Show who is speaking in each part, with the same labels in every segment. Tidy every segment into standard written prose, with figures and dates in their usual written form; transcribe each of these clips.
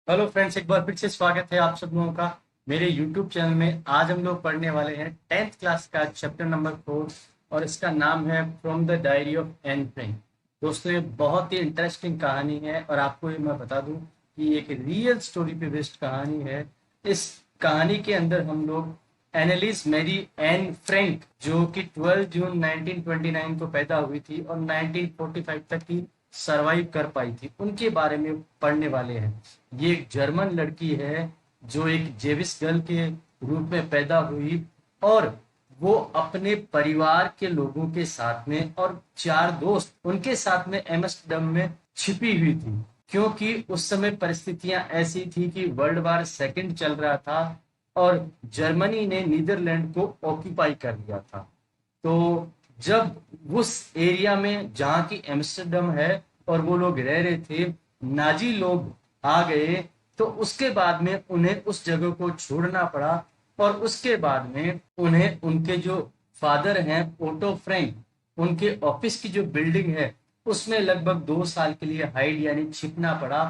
Speaker 1: Hello friends, एक बार फिर से स्वागत है आप सब लोगों का मेरे यूट्यूब चैनल में। आज हम लोग पढ़ने वाले हैं 10th क्लास का चैप्टर नंबर 4 और इसका नाम है from the diary of Anne Frank. दोस्तों, ये बहुत ही इंटरेस्टिंग कहानी है और आपको ये मैं बता दूं कि एक रियल स्टोरी पे बेस्ड कहानी है। इस कहानी के अंदर हम लोग एनालिस मैरी एन फ्रैंक, जो कि 12 जून 1929 को पैदा हुई थी और 1945 तक की सरवाइव कर पाई थी, उनके बारे में पढ़ने वाले हैं। ये एक जर्मन लड़की है जो एक जेविस गर्ल के रूप में पैदा हुई और वो अपने परिवार के लोगों के साथ में और चार दोस्त उनके साथ में एम्स्टर्डम में छिपी हुई थी, क्योंकि उस समय परिस्थितियां ऐसी थी कि वर्ल्ड वार सेकंड चल रहा था और जर्मनी ने नीदरलैंड को ऑक्यूपाई कर लिया था। तो जब उस एरिया में जहाँ की एम्स्टर्डम है और वो लोग रह रहे थे, नाजी लोग आ गए, तो उसके बाद में उन्हें उस जगह को छोड़ना पड़ा और उसके बाद में उन्हें उनके जो फादर हैं ओटो फ्रैंक, उनके ऑफिस की जो बिल्डिंग है उसमें लगभग 2 साल के लिए हाइड यानी छिपना पड़ा।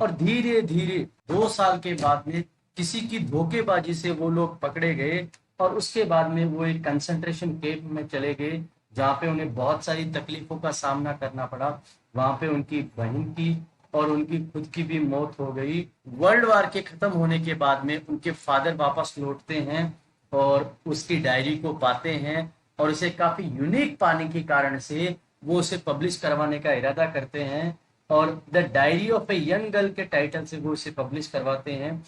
Speaker 1: और धीरे धीरे 2 साल के बाद में किसी की धोखेबाजी से वो लोग पकड़े गए और उसके बाद में वो एक कंसंट्रेशन कैंप में चले गए, जहाँ पे उन्हें बहुत सारी तकलीफों का सामना करना पड़ा। वहां पे उनकी बहन की और उनकी खुद की भी मौत हो गई। वर्ल्ड वार के खत्म होने के बाद में उनके फादर वापस लौटते हैं और उसकी डायरी को पाते हैं और इसे काफी यूनिक पाने के कारण से वो उसे पब्लिश करवाने का इरादा करते हैं और the diary of a young girl के टाइटल से वो इसे पब्लिश करवाते हैं।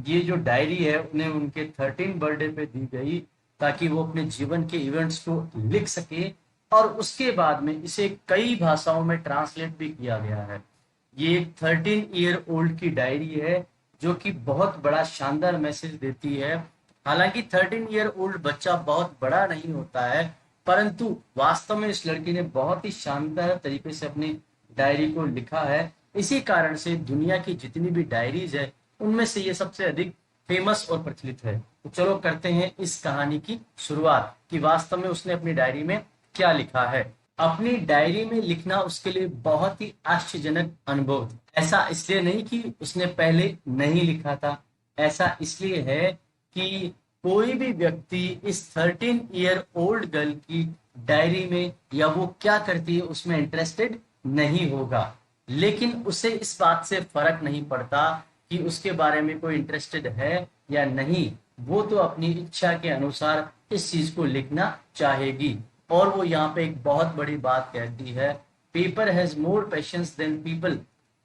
Speaker 1: ये जो डायरी है उन्हें उनके 13 बर्थडे पे दी गई ताकि वो अपने जीवन के इवेंट्स को लिख सके और उसके बाद में इसे कई भाषाओं में ट्रांसलेट भी किया गया है। ये एक 13 ईयर ओल्ड की डायरी है जो कि बहुत बड़ा शानदार मैसेज देती है। हालांकि 13 ईयर ओल्ड बच्चा बहुत बड़ा नहीं होता है, परंतु वास्तव में इस लड़की ने बहुत ही शानदार तरीके से अपनी डायरी को लिखा है। इसी कारण से दुनिया की जितनी भी डायरीज है उनमें से ये सबसे अधिक फेमस और प्रचलित है। तो चलो करते हैं इस कहानी की शुरुआत कि वास्तव में उसने अपनी डायरी में क्या लिखा है। अपनी डायरी में लिखना उसके लिए बहुत ही आश्चर्यजनक अनुभव था। ऐसा इसलिए नहीं कि उसने पहले नहीं लिखा था, ऐसा इसलिए है कि कोई भी व्यक्ति इस 13 ईयर ओल्ड गर्ल की डायरी में या वो क्या करती है उसमें इंटरेस्टेड नहीं होगा। लेकिन उसे इस बात से फर्क नहीं पड़ता कि उसके बारे में कोई इंटरेस्टेड है या नहीं, वो तो अपनी इच्छा के अनुसार इस चीज को लिखना चाहेगी। और वो यहाँ पे एक बहुत बड़ी बात कहती है, paper has more patience than people.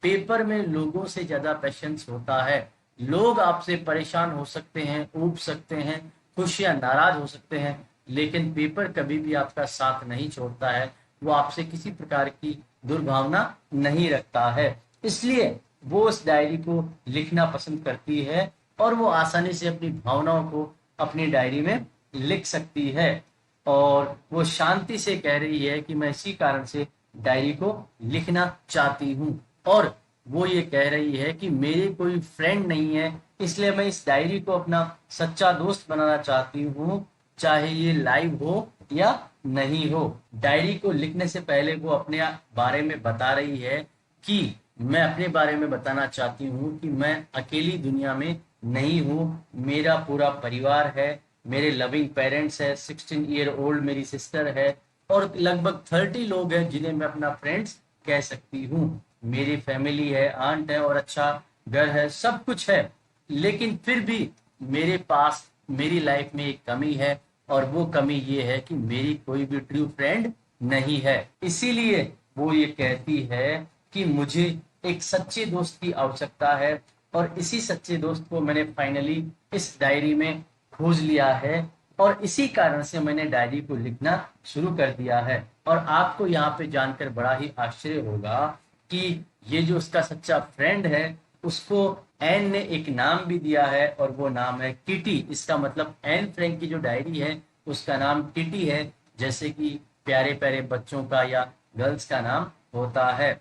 Speaker 1: Paper में लोगों से ज्यादा पेशेंस होता है। लोग आपसे परेशान हो सकते हैं, ऊब सकते हैं, खुश या नाराज हो सकते हैं, लेकिन पेपर कभी भी आपका साथ नहीं छोड़ता है। वो आपसे किसी प्रकार की दुर्भावना नहीं रखता है। इसलिए वो उस डायरी को लिखना पसंद करती है और वो आसानी से अपनी भावनाओं को अपनी डायरी में लिख सकती है। और वो शांति से कह रही है कि मैं इसी कारण से डायरी को लिखना चाहती हूँ। और वो ये कह रही है कि मेरे कोई फ्रेंड नहीं है, इसलिए मैं इस डायरी को अपना सच्चा दोस्त बनाना चाहती हूँ, चाहे ये लाइव हो या नहीं हो। डायरी को लिखने से पहले वो अपने बारे में बता रही है कि मैं अपने बारे में बताना चाहती हूँ कि मैं अकेली दुनिया में नहीं हूँ, मेरा पूरा परिवार है, मेरे लविंग पेरेंट्स है, 16 ईयर ओल्ड मेरी सिस्टर है और लगभग 30 लोग हैं जिन्हें मैं अपना फ्रेंड्स कह सकती हूँ। मेरी फैमिली है, आंट है और अच्छा घर है, सब कुछ है। लेकिन फिर भी मेरे पास मेरी लाइफ में एक कमी है और वो कमी ये है कि मेरी कोई भी ट्रू फ्रेंड नहीं है। इसीलिए वो ये कहती है कि मुझे एक सच्चे दोस्त की आवश्यकता है और इसी सच्चे दोस्त को मैंने फाइनली इस डायरी में खोज लिया है और इसी कारण से मैंने डायरी को लिखना शुरू कर दिया है। और आपको यहाँ पे जानकर बड़ा ही आश्चर्य होगा कि ये जो उसका सच्चा फ्रेंड है उसको एन ने एक नाम भी दिया है और वो नाम है किटी। इसका मतलब एन फ्रैंक की जो डायरी है उसका नाम किटी है, जैसे कि प्यारे प्यारे बच्चों का या गर्ल्स का नाम होता है।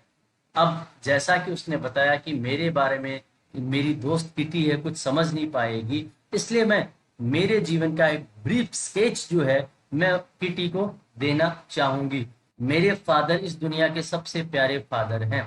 Speaker 1: अब जैसा कि उसने बताया कि मेरे बारे में मेरी दोस्त किटी है, कुछ समझ नहीं पाएगी, इसलिए मैं मेरे जीवन का एक ब्रीफ स्केच जो है मैं किटी को देना चाहूंगी। मेरे फादर इस दुनिया के सबसे प्यारे फादर हैं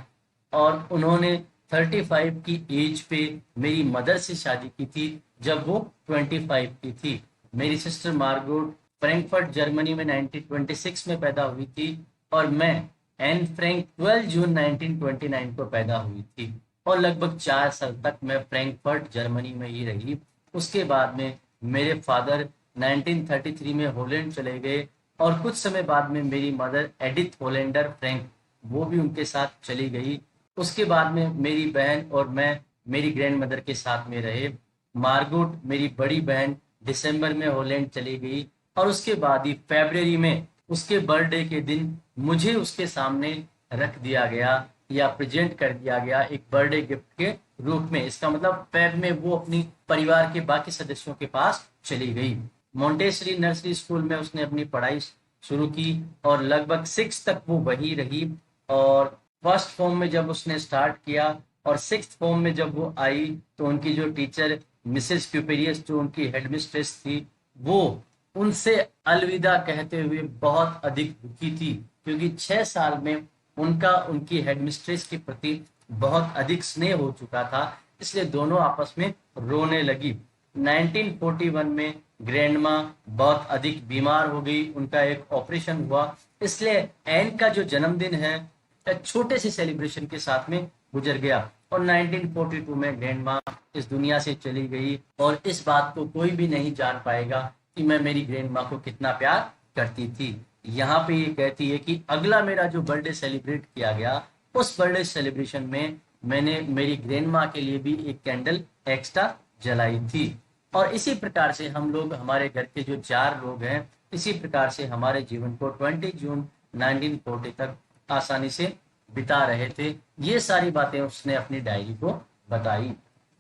Speaker 1: और उन्होंने 35 की एज पे मेरी मदर से शादी की थी जब वो 25 की थी। मेरी सिस्टर मार्गोट फ्रैंकफर्ट जर्मनी में 1926 में पैदा हुई थी और मैं एन फ्रैंक 12 जून 1929 को पैदा हुई थी और लगभग 4 साल तक मैं फ्रैंकफर्ट जर्मनी में ही रही। उसके बाद में मेरे फादर 1933 में हॉलैंड चले गए और कुछ समय बाद में मेरी मदर एडिथ होलेंडर फ्रैंक वो भी उनके साथ चली गई। उसके बाद में मेरी बहन और मैं मेरी ग्रैंड मदर के साथ में रहे। मार्गोट मेरी बड़ी बहन दिसंबर में हॉलैंड चली गई और उसके बाद ही फरवरी में उसके बर्थडे के दिन मुझे उसके सामने रख दिया गया या प्रेजेंट कर दिया गया एक बर्थडे गिफ्ट के रूप में। इसका मतलब फेब में वो अपनी परिवार के बाकी सदस्यों के पास चली गई। मोंटेसरी नर्सरी स्कूल में उसने अपनी पढ़ाई शुरू की और लगभग 6 तक वो वही रही और फर्स्ट फॉर्म में जब उसने स्टार्ट किया और 6th फॉर्म में जब वो आई तो उनकी जो टीचर मिसेस क्यूपेरियस जो उनकी हेडमिस्ट्रेस थी वो उनसे अलविदा कहते हुए बहुत अधिक दुखी थी क्योंकि 6 साल में उनका उनकी हेडमिस्ट्रेस के प्रति बहुत अधिक स्नेह हो चुका था, इसलिए दोनों आपस में रोने लगी। 1941 में ग्रैंडमा बहुत अधिक बीमार हो गई, उनका एक ऑपरेशन हुआ, इसलिए एन का जो जन्मदिन है एक छोटे से सेलिब्रेशन के साथ में गुजर गया और 1942 में ग्रैंडमा इस दुनिया से चली गई और इस बात को कोई भी नहीं जान पाएगा कि मैं मेरी ग्रैंडमा को कितना प्यार करती थी। यहाँ पे ये कहती है कि अगला मेरा जो बर्थडे सेलिब्रेट किया गया उस बर्थडे सेलिब्रेशन में मैंने मेरी ग्रैंडमा के लिए भी एक कैंडल एक्स्ट्रा जलाई थी और इसी प्रकार से हम लोग हमारे घर के जो 4 लोग हैं इसी प्रकार से हमारे जीवन को 20 जून 1940 तक आसानी से बिता रहे थे। ये सारी बातें उसने अपनी डायरी को बताई।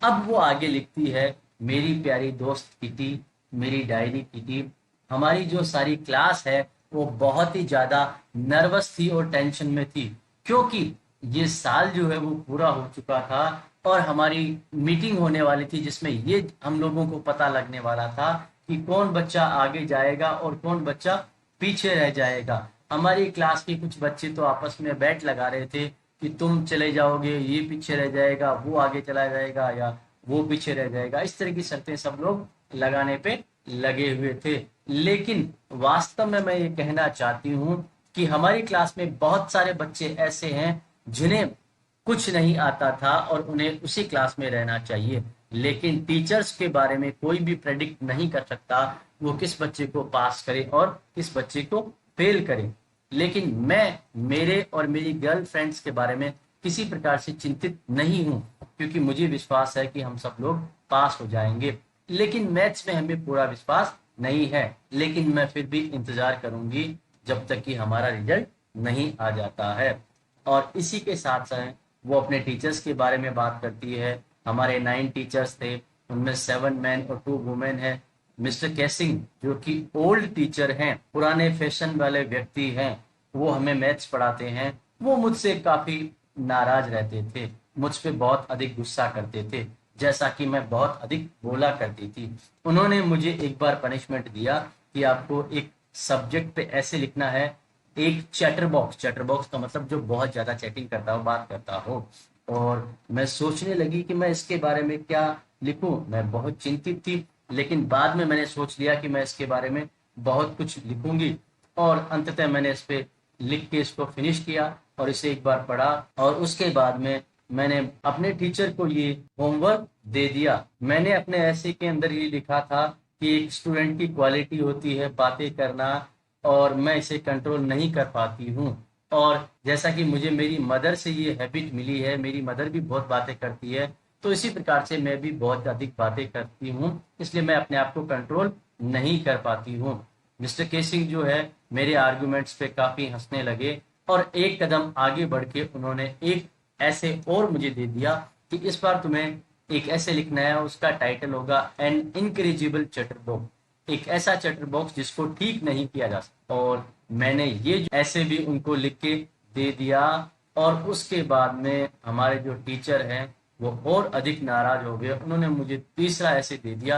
Speaker 1: अब वो आगे लिखती है, मेरी प्यारी दोस्त किटी, मेरी डायरी किटी, हमारी जो सारी क्लास है वो बहुत ही ज्यादा नर्वस थी और टेंशन में थी क्योंकि ये साल जो है वो पूरा हो चुका था और हमारी मीटिंग होने वाली थी जिसमें ये हम लोगों को पता लगने वाला था कि कौन बच्चा आगे जाएगा और कौन बच्चा पीछे रह जाएगा। हमारी क्लास के कुछ बच्चे तो आपस में बैट लगा रहे थे कि तुम चले जाओगे, ये पीछे रह जाएगा, वो आगे चला जाएगा या वो पीछे रह जाएगा। इस तरह की शर्तें सब लोग लगाने पे लगे हुए थे, लेकिन वास्तव में मैं ये कहना चाहती हूँ कि हमारी क्लास में बहुत सारे बच्चे ऐसे हैं जिन्हें कुछ नहीं आता था और उन्हें उसी क्लास में रहना चाहिए, लेकिन टीचर्स के बारे में कोई भी प्रेडिक्ट नहीं कर सकता वो किस बच्चे को पास करे और किस बच्चे को फेल करे। लेकिन मैं मेरे और मेरी गर्लफ्रेंड्स के बारे में किसी प्रकार से चिंतित नहीं हूं क्योंकि मुझे विश्वास है कि हम सब लोग पास हो जाएंगे। लेकिन मैथ्स में हमें पूरा विश्वास नहीं है, लेकिन मैं फिर भी इंतजार करूंगी जब तक कि हमारा रिजल्ट नहीं आ जाता है। और इसी के साथ साथ वो अपने टीचर्स के बारे में बात करती है। हमारे 9 टीचर्स थे, उनमें 7 मैन और 2 वुमेन है। मिस्टर कैसिंग जो कि ओल्ड टीचर हैं, पुराने फैशन वाले व्यक्ति हैं, वो हमें मैथ्स पढ़ाते हैं। वो मुझसे काफी नाराज रहते थे, मुझ पे बहुत अधिक गुस्सा करते थे, जैसा कि मैं बहुत अधिक बोला करती थी। उन्होंने मुझे एक बार पनिशमेंट दिया कि आपको एक सब्जेक्ट पे ऐसे लिखना है, एक चैटर बॉक्स का मतलब जो बहुत ज्यादा चैटिंग करता हो, बात करता हो। और मैं सोचने लगी कि मैं इसके बारे में क्या लिखूं, मैं बहुत चिंतित थी, लेकिन बाद में मैंने सोच लिया कि मैं इसके बारे में बहुत कुछ लिखूंगी और अंततः मैंने इस पे लिख के इसको फिनिश किया और इसे एक बार पढ़ा और उसके बाद में मैंने अपने टीचर को ये होमवर्क दे दिया। मैंने अपने ऐसे के अंदर ये लिखा था कि एक स्टूडेंट की क्वालिटी होती है बातें करना और मैं इसे कंट्रोल नहीं कर पाती हूँ। और जैसा कि मुझे मेरी मदर से ये हैबिट मिली है, मेरी मदर भी बहुत बातें करती है, तो इसी प्रकार से मैं भी बहुत अधिक बातें करती हूँ, इसलिए मैं अपने आप को कंट्रोल नहीं कर पाती हूँ। मिस्टर केसिंग जो है मेरे आर्गुमेंट्स पे काफी हंसने लगे और एक कदम आगे बढ़ के उन्होंने एक ऐसे और मुझे दे दिया कि इस बार तुम्हें एक ऐसे लिखना है, उसका टाइटल होगा एन इनकरेजिबल चैटर बॉक्स, एक ऐसा चैटर बॉक्स जिसको ठीक नहीं किया जा सकता। और मैंने ये ऐसे भी उनको लिख के दे दिया और उसके बाद में हमारे जो टीचर हैं वो और अधिक नाराज हो गए। उन्होंने मुझे तीसरा ऐसे दे दिया,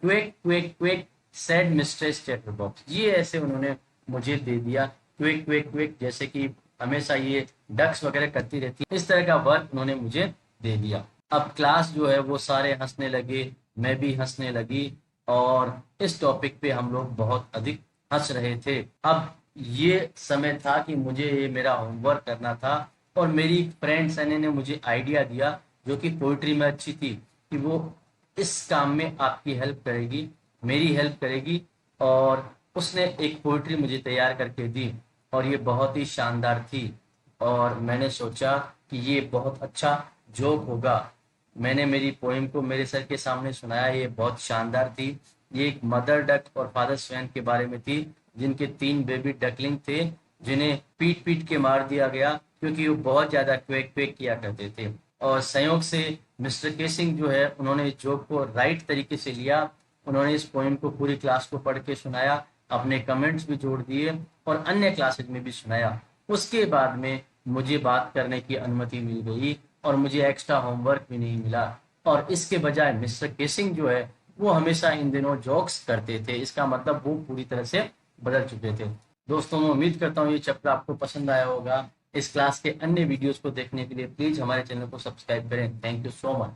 Speaker 1: quick quick quick sad mistress chatter box. ये ऐसे उन्होंने मुझे दे दिया, क्विक क्विक क्विक, जैसे कि हमेशा ये डक्स वगैरह करती रहती है, इस तरह का वर्क उन्होंने मुझे दे दिया। अब क्लास जो है वो सारे हंसने लगे, मैं भी हंसने लगी और इस टॉपिक पे हम लोग बहुत अधिक हंस रहे थे। अब ये समय था कि मुझे ये मेरा होमवर्क करना था और मेरी फ्रेंड सनी ने मुझे आइडिया दिया, जो कि पोइट्री में अच्छी थी, कि वो इस काम में आपकी हेल्प करेगी, मेरी हेल्प करेगी। और उसने एक पोइट्री मुझे तैयार करके दी और ये बहुत ही शानदार थी। और मैंने सोचा कि ये बहुत अच्छा जोक होगा। मैंने मेरी पोएम को मेरे सर के सामने सुनाया, ये बहुत शानदार थी। ये एक मदर डक और फादर स्वैन के बारे में थी, जिनके 3 बेबी डकलिंग थे, जिन्हें पीट पीट के मार दिया गया क्योंकि वो बहुत ज्यादा क्वेक क्वेक किया करते थे। और संयोग से मिस्टर केसिंग जो है, उन्होंने इस जोक को राइट तरीके से लिया। उन्होंने इस पोएम को पूरी क्लास को पढ़ के सुनाया, अपने कमेंट्स भी जोड़ दिए और अन्य क्लासेज में भी सुनाया। उसके बाद में मुझे बात करने की अनुमति मिल गई और मुझे एक्स्ट्रा होमवर्क भी नहीं मिला। और इसके बजाय मिस्टर केसिंग जो है, वो हमेशा इन दिनों जोक्स करते थे। इसका मतलब वो पूरी तरह से बदल चुके थे। दोस्तों, मैं उम्मीद करता हूँ ये चैप्टर आपको पसंद आया होगा। इस क्लास के अन्य वीडियोस को देखने के लिए प्लीज हमारे चैनल को सब्सक्राइब करें। Thank you so much.